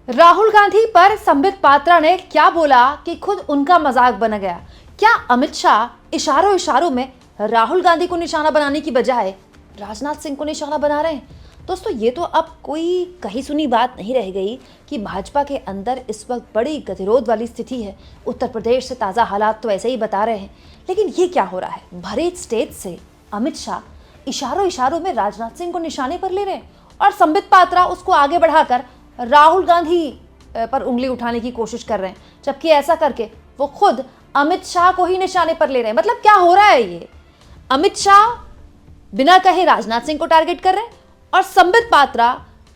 राहुल गांधी पर संबित पात्रा ने क्या बोला कि खुद उनका मजाक बन गया। क्या अमित शाह इशारों इशारों में राहुल गांधी को निशाना बनाने की बजाय राजनाथ सिंह को निशाना बना रहे हैं? दोस्तों, ये तो अब कोई कही सुनी बात नहीं रह गई कि भाजपा के अंदर इस वक्त बड़ी गतिरोध वाली स्थिति है। उत्तर प्रदेश से ताज़ा हालात तो ऐसे ही बता रहे हैं, लेकिन ये क्या हो रहा है? भरे स्टेज से अमित शाह इशारों इशारों में राजनाथ सिंह को निशाने पर ले रहे हैं और संबित पात्रा उसको आगे बढ़ाकर राहुल गांधी पर उंगली उठाने की कोशिश कर रहे हैं, जबकि ऐसा करके वो खुद अमित शाह को ही निशाने पर ले रहे हैं। मतलब क्या हो रहा है ये? अमित शाह बिना कहे राजनाथ सिंह को टारगेट कर रहे हैं और संबित पात्रा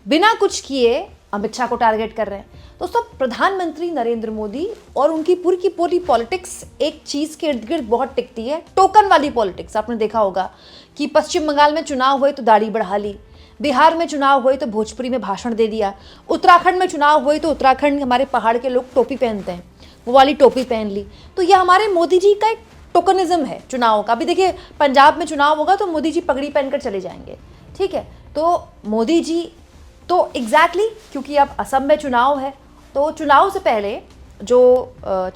बिना कुछ किए अमित शाह को टारगेट कर रहे हैं। दोस्तों, प्रधानमंत्री नरेंद्र मोदी और उनकी पूरी की पूरी पॉलिटिक्स एक चीज के इर्द गिर्द बहुत टिकती है, टोकन वाली पॉलिटिक्स। आपने देखा होगा कि पश्चिम बंगाल में चुनाव हुए तो दाढ़ी बढ़ा ली, बिहार में चुनाव हुए तो भोजपुरी में भाषण दे दिया, उत्तराखंड में चुनाव हुए तो उत्तराखंड हमारे पहाड़ के लोग टोपी पहनते हैं, वो वाली टोपी पहन ली। तो यह हमारे मोदी जी का एक टोकनिज्म है चुनाव का। अभी देखिए, पंजाब में चुनाव होगा तो मोदी जी पगड़ी पहनकर चले जाएंगे, ठीक है। तो मोदी जी तो एग्जैक्टली क्योंकि अब असम में चुनाव है, तो चुनाव से पहले जो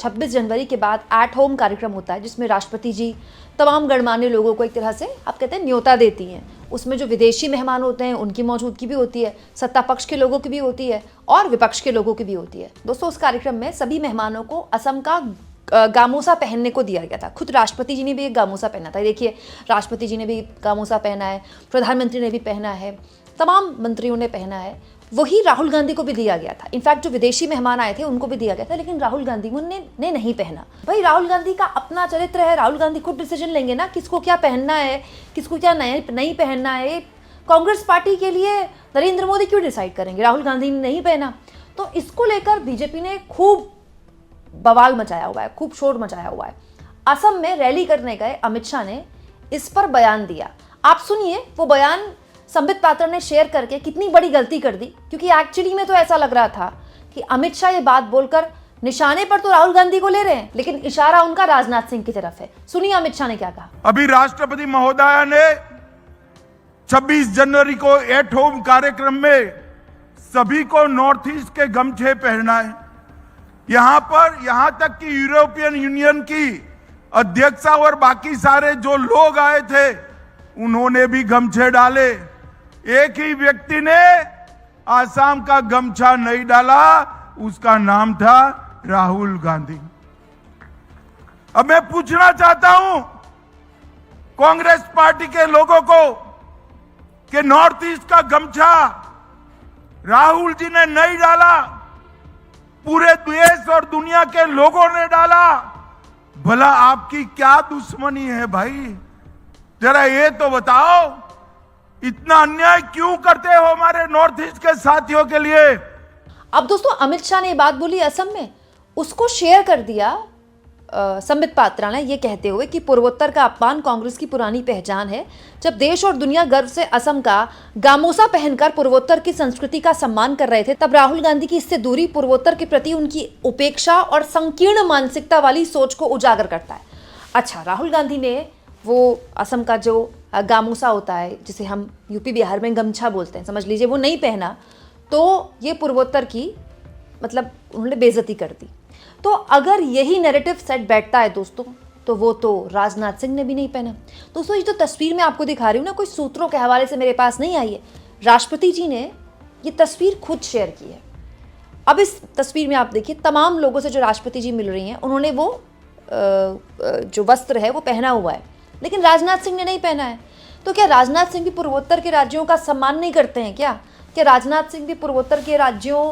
26 जनवरी के बाद एट होम कार्यक्रम होता है, जिसमें राष्ट्रपति जी तमाम गणमान्य लोगों को एक तरह से आप कहते हैं न्योता देती हैं। उसमें जो विदेशी मेहमान होते हैं उनकी मौजूदगी भी होती है, सत्ता पक्ष के लोगों की भी होती है और विपक्ष के लोगों की भी होती है। दोस्तों, उस कार्यक्रम में सभी मेहमानों को असम का गामोसा पहनने को दिया गया था। खुद राष्ट्रपति जी ने भी एक गामोसा पहना था। देखिए, राष्ट्रपति जी ने भी गामोसा पहना है, प्रधानमंत्री ने भी पहना है, तमाम मंत्रियों ने पहना है। वही राहुल गांधी को भी दिया गया था। इनफैक्ट जो विदेशी मेहमान आए थे उनको भी दिया गया था, लेकिन राहुल गांधी ने नहीं पहना। भाई, राहुल गांधी का अपना चरित्र है, राहुल गांधी खुद डिसीजन लेंगे ना किसको क्या पहनना है, किसको क्या नहीं पहनना है। कांग्रेस पार्टी के लिए नरेंद्र मोदी क्यों डिसाइड करेंगे? राहुल गांधी ने नहीं पहना, तो इसको लेकर बीजेपी ने खूब बवाल मचाया हुआ है, खूब शोर मचाया हुआ है। असम में रैली करने गए अमित शाह ने इस पर बयान दिया। आप सुनिए वो बयान संबित पात्रा ने शेयर करके कितनी बड़ी गलती कर दी, क्योंकि एक्चुअली में तो ऐसा लग रहा था कि अमित शाह ये बात बोलकर निशाने पर तो राहुल गांधी को ले रहे हैं, लेकिन इशारा उनका राजनाथ सिंह की तरफ है। सुनिए अमित शाह ने क्या कहा। अभी राष्ट्रपति महोदया ने 26 जनवरी को एट होम कार्यक्रम में सभी को नॉर्थ ईस्ट के गमछे पहनना है। यहां तक कि यूरोपियन यूनियन की अध्यक्षा और बाकी सारे जो लोग आए थे उन्होंने भी गमछे डाले। एक ही व्यक्ति ने आसाम का गमछा नहीं डाला, उसका नाम था राहुल गांधी। अब मैं पूछना चाहता हूं कांग्रेस पार्टी के लोगों को कि नॉर्थ ईस्ट का गमछा राहुल जी ने नहीं डाला, पूरे देश और दुनिया के लोगों ने डाला। भला आपकी क्या दुश्मनी है भाई? जरा ये तो बताओ, इतना अन्याय क्यों करते हो हमारे नॉर्थ ईस्ट के साथियों के लिए? अब दोस्तों, अमित शाह ने ये बात बोली असम में, उसको शेयर कर दिया संबित पात्रा ने ये कहते हुए कि पूर्वोत्तर का अपमान कांग्रेस की पुरानी पहचान है। जब देश और दुनिया गर्व से असम का गामोसा पहनकर पूर्वोत्तर की संस्कृति का सम्मान कर रहे थे, तब राहुल गांधी की इससे दूरी पूर्वोत्तर के प्रति उनकी उपेक्षा और संकीर्ण मानसिकता वाली सोच को उजागर करता है। अच्छा, राहुल गांधी ने वो असम का जो गामोसा होता है, जिसे हम यूपी बिहार में गमछा बोलते हैं, समझ लीजिए, वो नहीं पहना, तो ये पूर्वोत्तर की मतलब उन्होंने बेइज्जती कर दी। तो अगर यही नैरेटिव सेट बैठता है दोस्तों, तो वो तो राजनाथ सिंह ने भी नहीं पहना। दोस्तों, ये जो तस्वीर मैं आपको दिखा रही हूँ ना, कोई सूत्रों के हवाले से मेरे पास नहीं आई है। राष्ट्रपति जी ने ये तस्वीर खुद शेयर की है। अब इस तस्वीर में आप देखिए, तमाम लोगों से जो राष्ट्रपति जी मिल रही हैं, उन्होंने वो जो वस्त्र है वो पहना हुआ है, लेकिन राजनाथ सिंह ने नहीं पहना है। तो क्या राजनाथ सिंह भी पूर्वोत्तर के राज्यों का सम्मान नहीं करते हैं क्या? क्या राजनाथ सिंह भी पूर्वोत्तर के राज्यों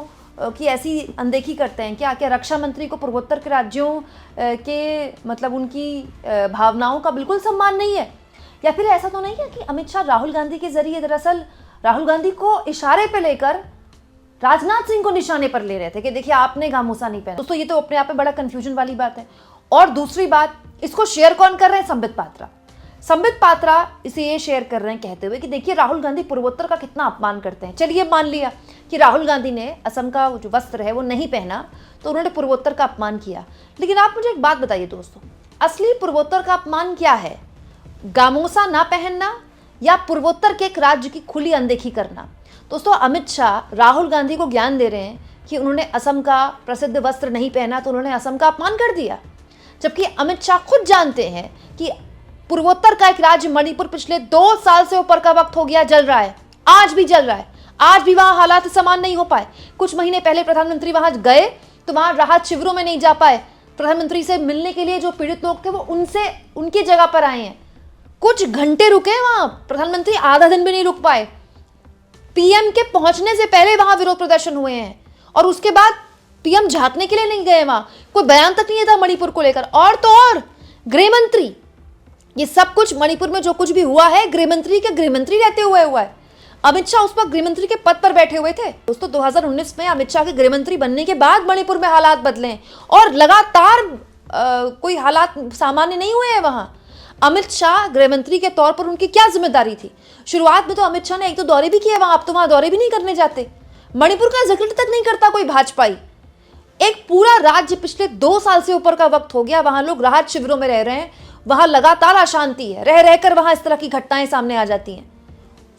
की ऐसी अनदेखी करते हैं क्या? क्या रक्षा मंत्री को पूर्वोत्तर के राज्यों के मतलब उनकी भावनाओं का बिल्कुल सम्मान नहीं है? या फिर ऐसा तो नहीं है कि अमित शाह राहुल गांधी के जरिए दरअसल राहुल गांधी को इशारे पे लेकर राजनाथ सिंह को निशाने पर ले रहे थे कि देखिए आपने गामोसा नहीं पहना? दोस्तों, ये तो अपने आप में बड़ा कंफ्यूजन वाली बात है। और दूसरी बात, इसको शेयर कौन कर रहे हैं? संबित पात्रा। संबित पात्रा इसे ये शेयर कर रहे हैं कहते हुए कि देखिए राहुल गांधी पूर्वोत्तर का कितना अपमान करते हैं। चलिए मान लिया कि राहुल गांधी ने असम का जो वस्त्र है वो नहीं पहना, तो उन्होंने पूर्वोत्तर का अपमान किया। लेकिन आप मुझे एक बात बताइए दोस्तों, असली पूर्वोत्तर का अपमान क्या है? गामोसा ना पहनना या पूर्वोत्तर के एक राज्य की खुली अनदेखी करना? दोस्तों, अमित शाह राहुल गांधी को ज्ञान दे रहे हैं कि उन्होंने असम का प्रसिद्ध वस्त्र नहीं पहना तो उन्होंने असम का अपमान कर दिया, जबकि अमित शाह खुद जानते हैं कि पूर्वोत्तर का एक राज्य मणिपुर पिछले 2 साल से ऊपर का वक्त हो गया जल रहा है, आज भी जल रहा है, आज भी वहां हालात समान नहीं हो पाए। कुछ महीने पहले प्रधानमंत्री वहां गए तो वहां राहत शिविरों में नहीं जा पाए, प्रधानमंत्री से मिलने के लिए जो पीड़ित लोग थे वो उनकी जगह पर आए हैं, कुछ घंटे रुके वहां, प्रधानमंत्री आधा दिन भी नहीं रुक पाए, पीएम के पहुंचने से पहले वहां विरोध प्रदर्शन हुए हैं और उसके बाद पीएम झांकने के लिए नहीं गए, वहां कोई बयान तक नहीं था मणिपुर को लेकर। और तो और गृहमंत्री, ये सब कुछ मणिपुर में जो कुछ भी हुआ है गृहमंत्री के गृहमंत्री रहते हुए हुआ है। अमित शाह उस पर गृहमंत्री के पद पर बैठे हुए थे दोस्तों। 2019 में अमित शाह के गृहमंत्री बनने के बाद मणिपुर में हालात बदले और लगातार कोई हालात सामान्य नहीं हुए हैं वहां। अमित शाह गृहमंत्री के तौर पर उनकी क्या जिम्मेदारी थी? शुरुआत में तो अमित शाह ने एक तो दौरे भी किए वहां, अब तो वहां दौरे भी नहीं करने जाते, मणिपुर का जिक्र तक नहीं करता कोई भाजपाई। एक पूरा राज्य पिछले 2 साल से ऊपर का वक्त हो गया, वहां लोग राहत शिविरों में रह रहे हैं, वहां लगातार अशांति है, रह रहकर वहां इस तरह की घटनाएं सामने आ जाती हैं।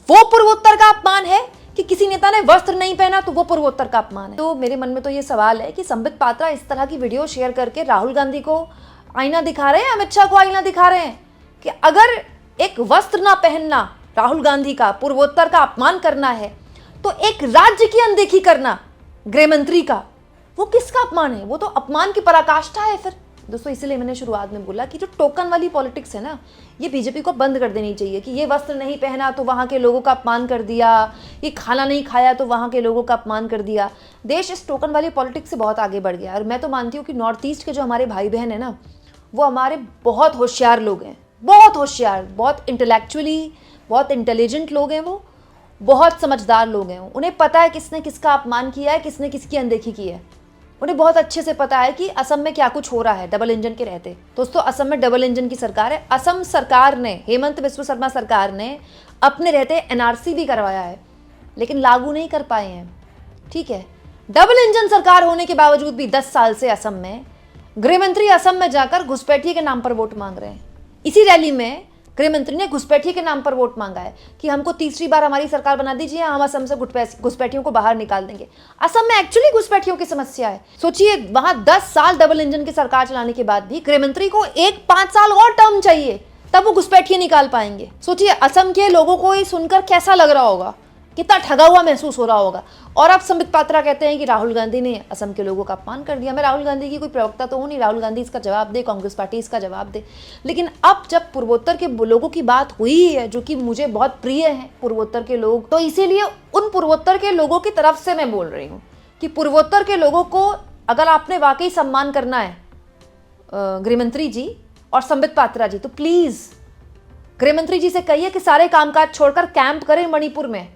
वो पूर्वोत्तर का अपमान है कि किसी नेता ने वस्त्र नहीं पहना तो वो पूर्वोत्तर का अपमान है। तो मेरे मन में तो ये सवाल है कि संबित पात्रा इस तरह की वीडियो शेयर करके राहुल गांधी को आईना दिखा रहे हैं, अमित शाह को आईना दिखा रहे हैं कि अगर एक वस्त्र ना पहनना राहुल गांधी का पूर्वोत्तर का अपमान करना है तो एक राज्य की अनदेखी करना गृहमंत्री का वो किसका अपमान है? वो तो अपमान की पराकाष्ठा है फिर दोस्तों। इसीलिए मैंने शुरुआत में बोला कि जो टोकन वाली पॉलिटिक्स है ना, ये बीजेपी को बंद कर देनी चाहिए कि ये वस्त्र नहीं पहना तो वहाँ के लोगों का अपमान कर दिया, ये खाना नहीं खाया तो वहाँ के लोगों का अपमान कर दिया। देश इस टोकन वाली पॉलिटिक्स से बहुत आगे बढ़ गया और मैं तो मानती हूँ कि नॉर्थ ईस्ट के जो हमारे भाई बहन है ना, वो हमारे बहुत होशियार लोग हैं, बहुत होशियार, बहुत इंटेलेक्चुअली बहुत इंटेलिजेंट लोग हैं, वो बहुत समझदार लोग हैं। उन्हें पता है किसने किसका अपमान किया है, किसने किसकी अनदेखी की है। उन्हें बहुत अच्छे से पता है कि असम में क्या कुछ हो रहा है डबल इंजन के रहते। दोस्तों असम में डबल इंजन की सरकार है। असम सरकार ने, हेमंत बिस्व शर्मा सरकार ने अपने रहते एनआरसी भी करवाया है लेकिन लागू नहीं कर पाए हैं, ठीक है। डबल इंजन सरकार होने के बावजूद भी 10 साल से असम में गृहमंत्री असम में जाकर घुसपैठिए के नाम पर वोट मांग रहे हैं। इसी रैली में गृहमंत्री ने घुसपैठिए के नाम पर वोट मांगा है कि हमको तीसरी बार हमारी सरकार बना दीजिए, हम असम से घुसपैठियों को बाहर निकाल देंगे। असम में एक्चुअली घुसपैठियों की समस्या है। सोचिए वहां 10 साल डबल इंजन की सरकार चलाने के बाद भी गृहमंत्री को 5 साल और टर्म चाहिए, तब वो घुसपैठिए निकाल पाएंगे। सोचिए असम के लोगों को ये सुनकर कैसा लग रहा होगा, कितना ठगा हुआ महसूस हो रहा होगा। और अब संबित पात्रा कहते हैं कि राहुल गांधी ने असम के लोगों का अपमान कर दिया। मैं राहुल गांधी की कोई प्रवक्ता तो हूँ नहीं, राहुल गांधी इसका जवाब दे, कांग्रेस पार्टी इसका जवाब दे। लेकिन अब जब पूर्वोत्तर के लोगों की बात हुई है, जो कि मुझे बहुत प्रिय हैं पूर्वोत्तर के लोग, तो इसीलिए उन पूर्वोत्तर के लोगों की तरफ से मैं बोल रही हूँ कि पूर्वोत्तर के लोगों को अगर आपने वाकई सम्मान करना है गृहमंत्री जी और संबित पात्रा जी, तो प्लीज गृहमंत्री जी से कहिए कि सारे कामकाज छोड़कर कैंप करें मणिपुर में।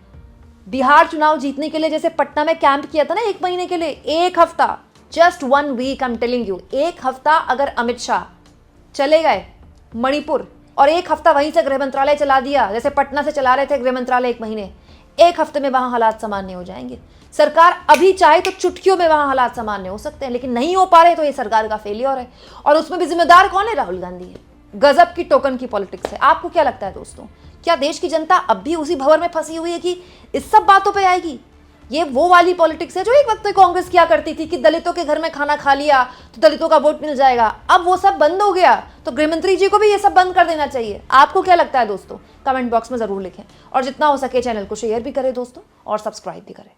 बिहार चुनाव जीतने के लिए जैसे पटना में कैंप किया था ना 1 महीने के लिए, 1 हफ्ता, just 1 week, I am telling you, 1 हफ्ता अगर अमित शाह चले गए मणिपुर और 1 हफ्ता वहीं से गृह मंत्रालय चला दिया, जैसे पटना से चला रहे थे गृह मंत्रालय 1 महीने, 1 हफ्ते में वहां हालात सामान्य हो जाएंगे। सरकार अभी चाहे तो चुटकियों में वहां हालात सामान्य हो सकते हैं, लेकिन नहीं हो पा रहे तो ये सरकार का फेलियर है। और उसमें भी जिम्मेदार कौन है? राहुल गांधी है। गजब की टोकन की पॉलिटिक्स है। आपको क्या लगता है दोस्तों, क्या देश की जनता अब भी उसी भंवर में फंसी हुई है कि इस सब बातों पे आएगी? ये वो वाली पॉलिटिक्स है जो एक वक्त में कांग्रेस किया करती थी कि दलितों के घर में खाना खा लिया तो दलितों का वोट मिल जाएगा। अब वो सब बंद हो गया, तो गृहमंत्री जी को भी ये सब बंद कर देना चाहिए। आपको क्या लगता है दोस्तों? कमेंट बॉक्स में जरूर लिखें और जितना हो सके चैनल को शेयर भी करें दोस्तों और सब्सक्राइब भी करें।